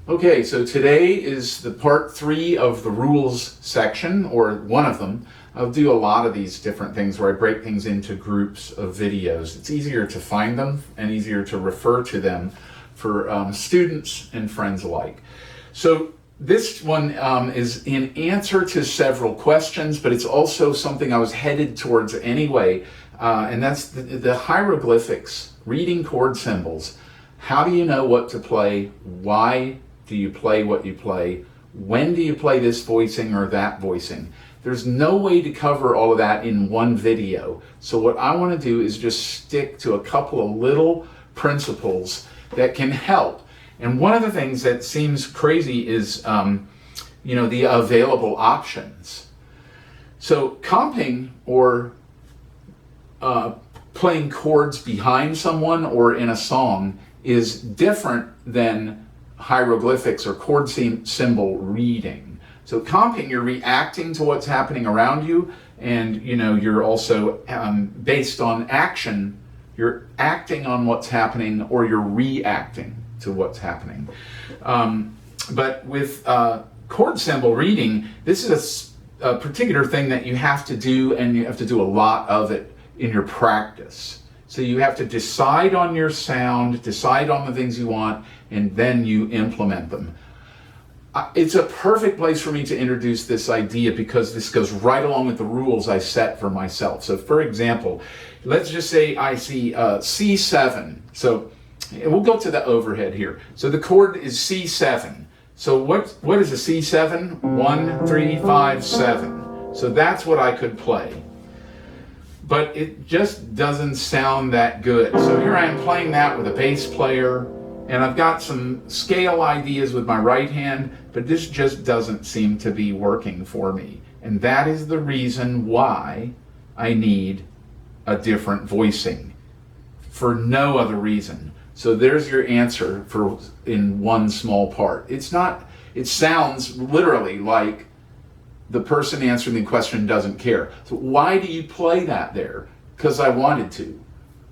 Okay, so today is the part 3 of the rules section, or one of them. I'll do a lot of these different things where I break things into groups of videos. It's easier to find them and easier to refer to them for students and friends alike. So this one is in answer to several questions, but it's also something I was headed towards anyway, and that's the hieroglyphics, reading chord symbols. How do you know what to play? Why do you play what you play? When do you play this voicing or that voicing? There's no way to cover all of that in one video. So what I want to do is just stick to a couple of little principles that can help. And one of the things that seems crazy is, the available options. So comping or playing chords behind someone or in a song is different than hieroglyphics or chord symbol reading. So comping, you're reacting to what's happening around you, and you're also based on action. You're acting on what's happening, or you're reacting to what's happening. But with chord symbol reading, this is a particular thing that you have to do, and you have to do a lot of it in your practice. So you have to decide on your sound, decide on the things you want, and then you implement them. It's a perfect place for me to introduce this idea because this goes right along with the rules I set for myself. So for example, let's just say I see C7. So we'll go to the overhead here. So the chord is C7. So what is a C7? 1, 3, 5, 7. So that's what I could play. But it just doesn't sound that good. So here I am playing that with a bass player, and I've got some scale ideas with my right hand, but this just doesn't seem to be working for me. And that is the reason why I need a different voicing, for no other reason. So there's your answer in one small part. It sounds literally like the person answering the question doesn't care. So why do you play that there? Because I wanted to.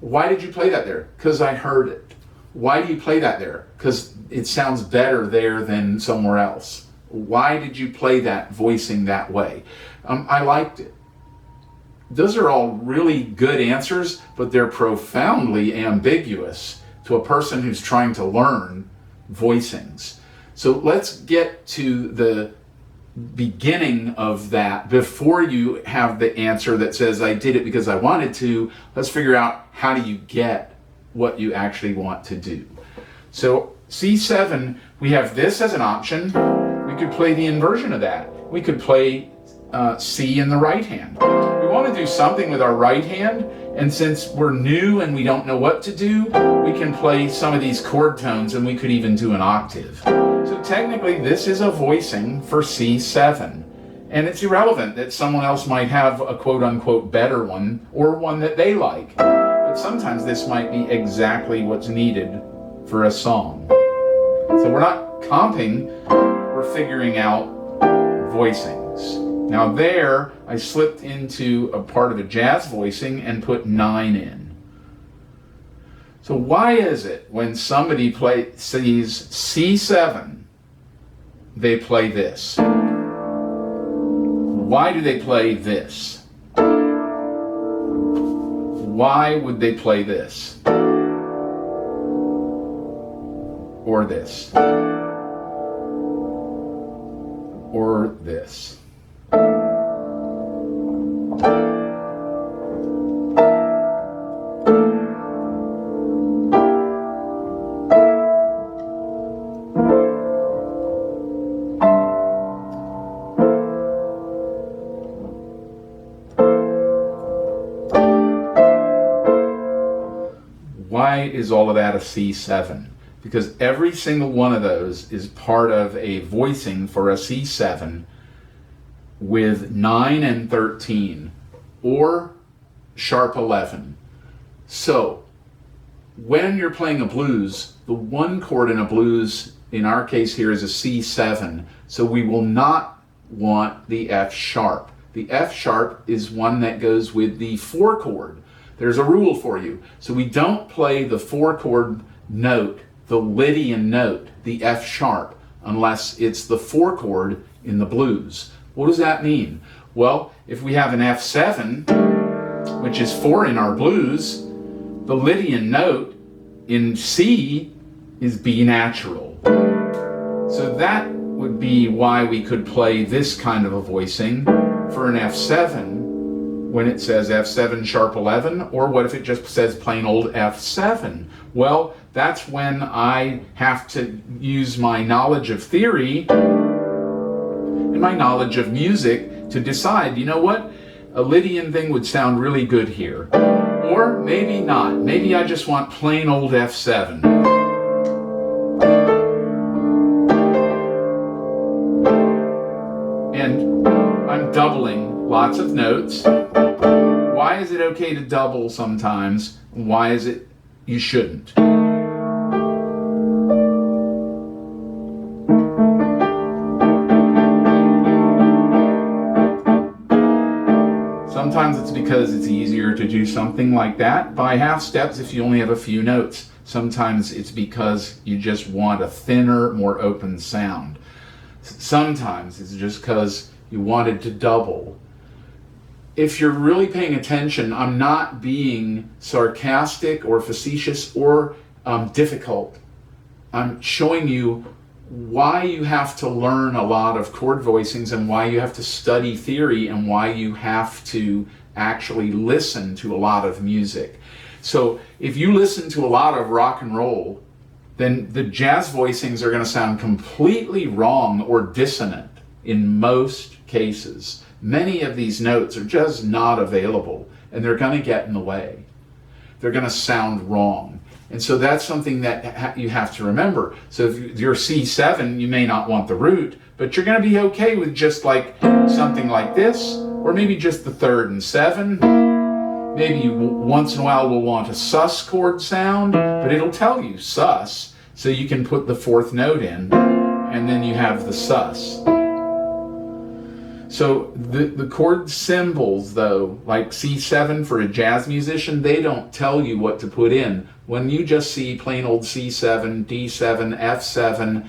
Why did you play that there? Because I heard it. Why do you play that there? Because it sounds better there than somewhere else. Why did you play that voicing that way? I liked it. Those are all really good answers, but they're profoundly ambiguous to a person who's trying to learn voicings. So let's get to the beginning of that before you have the answer that says I did it because I wanted to. Let's figure out how do you get what you actually want to do. So C7, we have this as an option. We could play the inversion of that. We could play C in the right hand. We want to do something with our right hand, and since we're new and we don't know what to do, we can play some of these chord tones, and we could even do an octave. So technically this is a voicing for C7, and it's irrelevant that someone else might have a quote-unquote better one or one that they like. But sometimes this might be exactly what's needed for a song. So we're not comping, we're figuring out voicings. Now there, I slipped into a part of a jazz voicing and put 9 in. So why is it when somebody sees C7, they play this? Why do they play this? Why would they play this? Or this? Or this? Why is all of that a C7? Because every single one of those is part of a voicing for a C7 with 9 and 13 or sharp 11. So when you're playing a blues, the one chord in a blues, in our case here, is a C7. So we will not want the F sharp. The F sharp is one that goes with the 4 chord. There's a rule for you. So we don't play the 4 chord note, the Lydian note, the F sharp, unless it's the 4 chord in the blues. What does that mean? Well, if we have an F7, which is 4 in our blues, the Lydian note in C is B natural. So that would be why we could play this kind of a voicing for an F7 when it says F7 sharp 11, or what if it just says plain old F7? Well, that's when I have to use my knowledge of theory and my knowledge of music to decide, you know what, a Lydian thing would sound really good here. Or maybe not. Maybe I just want plain old F7. And I'm doubling lots of notes. Why is it okay to double sometimes? Why is it you shouldn't? Sometimes it's because it's easier to do something like that by half steps if you only have a few notes. Sometimes it's because you just want a thinner, more open sound. Sometimes it's just because you wanted to double. If you're really paying attention, I'm not being sarcastic or facetious or difficult. I'm showing you why you have to learn a lot of chord voicings and why you have to study theory and why you have to actually listen to a lot of music. So if you listen to a lot of rock and roll, then the jazz voicings are going to sound completely wrong or dissonant in most cases. Many of these notes are just not available, and they're going to get in the way. They're going to sound wrong. And so that's something that you have to remember. So if you're C7, you may not want the root, but you're going to be okay with just like something like this, or maybe just the 3rd and 7. Maybe once in a while we'll want a sus chord sound, but it'll tell you sus, so you can put the 4th note in, and then you have the sus. So the chord symbols, though, like C7 for a jazz musician, they don't tell you what to put in. When you just see plain old C7, D7, F7,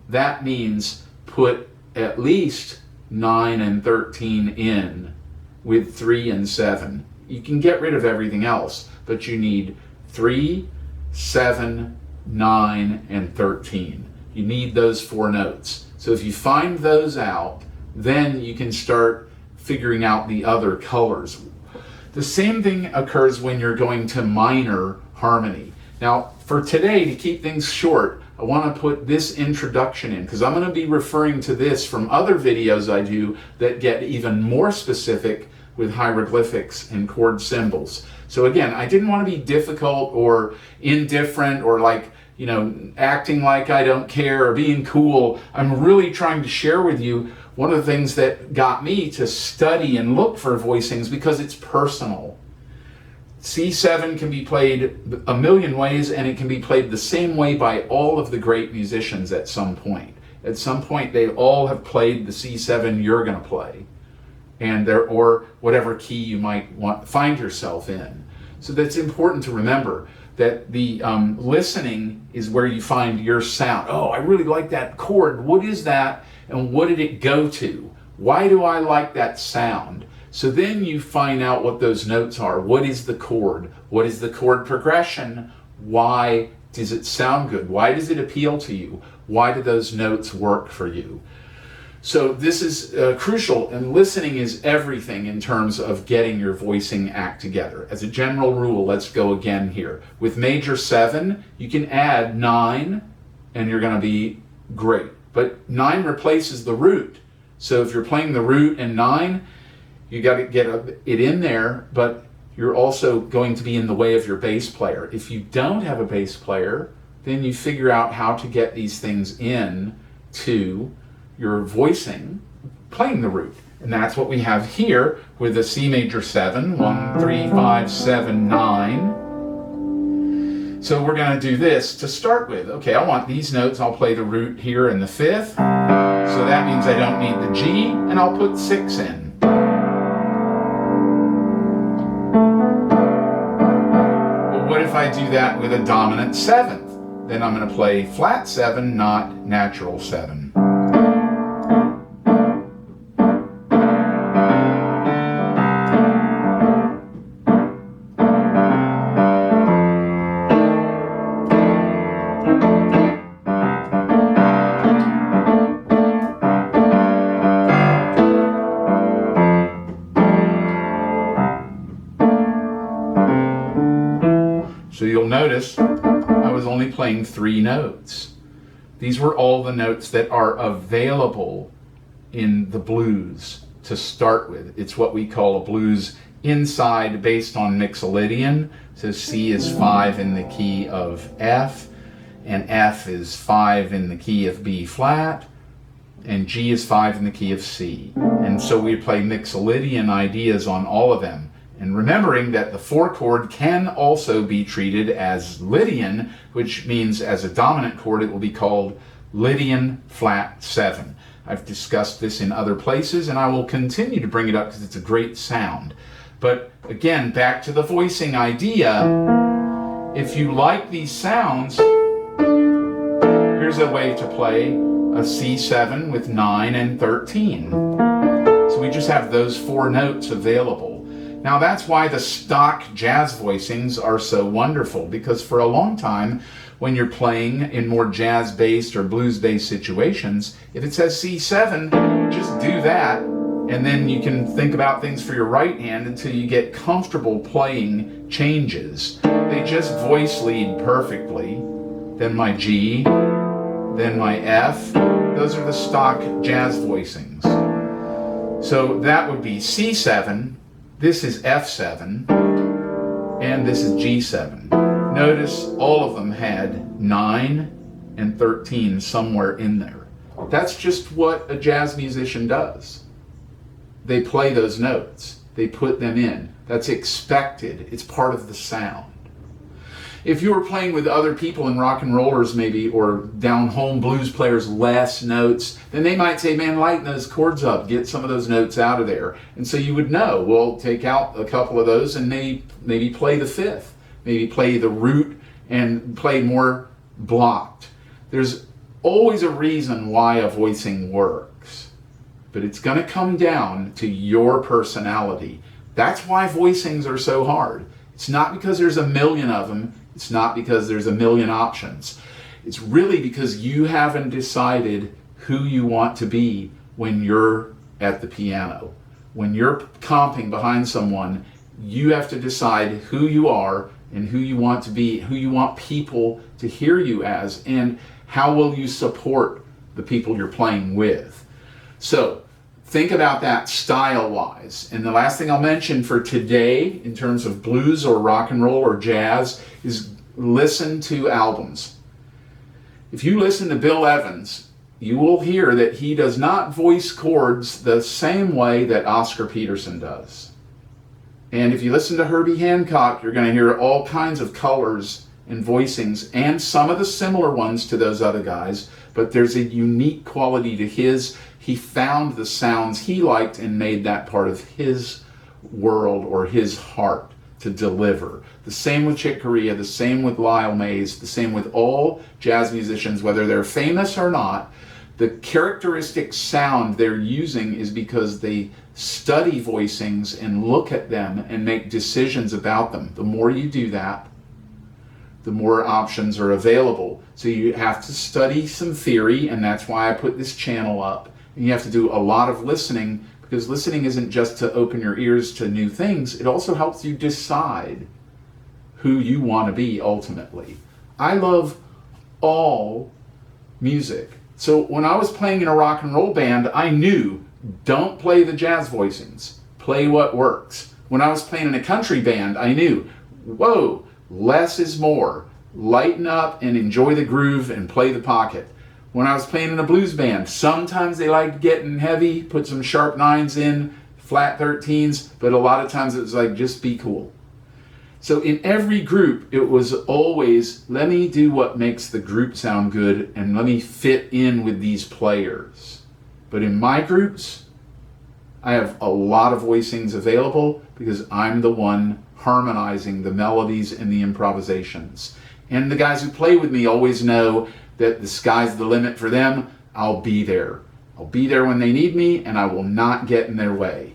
that means put at least 9 and 13 in with 3 and 7. You can get rid of everything else, but you need 3, 7, 9, and 13. You need those 4 notes. So if you find those out, then you can start figuring out the other colors. The same thing occurs when you're going to minor harmony. Now, for today, to keep things short, I want to put this introduction in, because I'm going to be referring to this from other videos I do that get even more specific with hieroglyphics and chord symbols. So again, I didn't want to be difficult or indifferent or like, you know, acting like I don't care or being cool. I'm really trying to share with you one of the things that got me to study and look for voicings, because it's personal. C7 can be played a million ways, and it can be played the same way by all of the great musicians at some point. At some point, they all have played the C7 you're going to play, and or whatever key you might find yourself in. So that's important to remember, that the listening is where you find your sound. Oh, I really like that chord. What is that? And what did it go to? Why do I like that sound? So then you find out what those notes are. What is the chord? What is the chord progression? Why does it sound good? Why does it appeal to you? Why do those notes work for you? So this is crucial, and listening is everything in terms of getting your voicing act together. As a general rule, let's go again here. With major 7, you can add 9, and you're going to be great. But 9 replaces the root. So if you're playing the root and 9, you got to get it in there, but you're also going to be in the way of your bass player. If you don't have a bass player, then you figure out how to get these things in to your voicing, playing the root. And that's what we have here with the C major 7, 1, 3, 5, 7, 9. So we're going to do this to start with. Okay, I want these notes. I'll play the root here in the 5th. So that means I don't need the G, and I'll put 6 in. Well, what if I do that with a dominant 7th? then I'm going to play flat 7, not natural 7. So you'll notice I was only playing 3 notes. These were all the notes that are available in the blues to start with. It's what we call a blues inside based on mixolydian. So C is 5 in the key of F, and F is 5 in the key of B flat, and G is 5 in the key of C. And so we play mixolydian ideas on all of them. And remembering that the 4 chord can also be treated as Lydian, which means as a dominant chord it will be called Lydian flat 7. I've discussed this in other places and I will continue to bring it up because it's a great sound. But again, back to the voicing idea, if you like these sounds, here's a way to play a C7 with 9 and 13. So we just have those 4 notes available. Now that's why the stock jazz voicings are so wonderful, because for a long time when you're playing in more jazz-based or blues-based situations, if it says C7, just do that, and then you can think about things for your right hand until you get comfortable playing changes. They just voice lead perfectly. Then my G, then my F. Those are the stock jazz voicings. So that would be C7, this is F7, and this is G7. Notice all of them had 9 and 13 somewhere in there. That's just what a jazz musician does. They play those notes. They put them in. That's expected. It's part of the sound. If you were playing with other people and rock and rollers maybe, or down home blues players, less notes, then they might say, man, lighten those chords up, get some of those notes out of there. And so you would know, well, take out a couple of those and maybe play the 5th, maybe play the root and play more blocked. There's always a reason why a voicing works, but it's going to come down to your personality. That's why voicings are so hard. It's not because there's a million of them. It's not because there's a million options. It's really because you haven't decided who you want to be when you're at the piano. When you're comping behind someone, you have to decide who you are and who you want to be, who you want people to hear you as, and how will you support the people you're playing with. So think about that style-wise. And the last thing I'll mention for today in terms of blues or rock and roll or jazz is listen to albums. If you listen to Bill Evans, you will hear that he does not voice chords the same way that Oscar Peterson does. And if you listen to Herbie Hancock, you're going to hear all kinds of colors and voicings and some of the similar ones to those other guys, but there's a unique quality to his. He found the sounds he liked and made that part of his world or his heart to deliver. The same with Chick Corea, the same with Lyle Mays, the same with all jazz musicians, whether they're famous or not. The characteristic sound they're using is because they study voicings and look at them and make decisions about them. The more you do that, the more options are available. So you have to study some theory, and that's why I put this channel up. And you have to do a lot of listening, because listening isn't just to open your ears to new things, it also helps you decide who you want to be ultimately. I love all music. So when I was playing in a rock and roll band, I knew, don't play the jazz voicings, play what works. When I was playing in a country band, I knew, whoa, less is more. Lighten up and enjoy the groove and play the pocket. When I was playing in a blues band, sometimes they liked getting heavy, put some sharp 9s in, flat 13s, but a lot of times it was like, just be cool. So in every group, it was always, let me do what makes the group sound good and let me fit in with these players. But in my groups, I have a lot of voicings available because I'm the one harmonizing the melodies and the improvisations. And the guys who play with me always know that the sky's the limit for them. I'll be there. I'll be there when they need me, and I will not get in their way.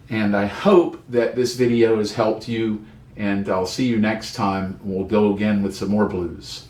And I hope that this video has helped you, and I'll see you next time. We'll go again with some more blues.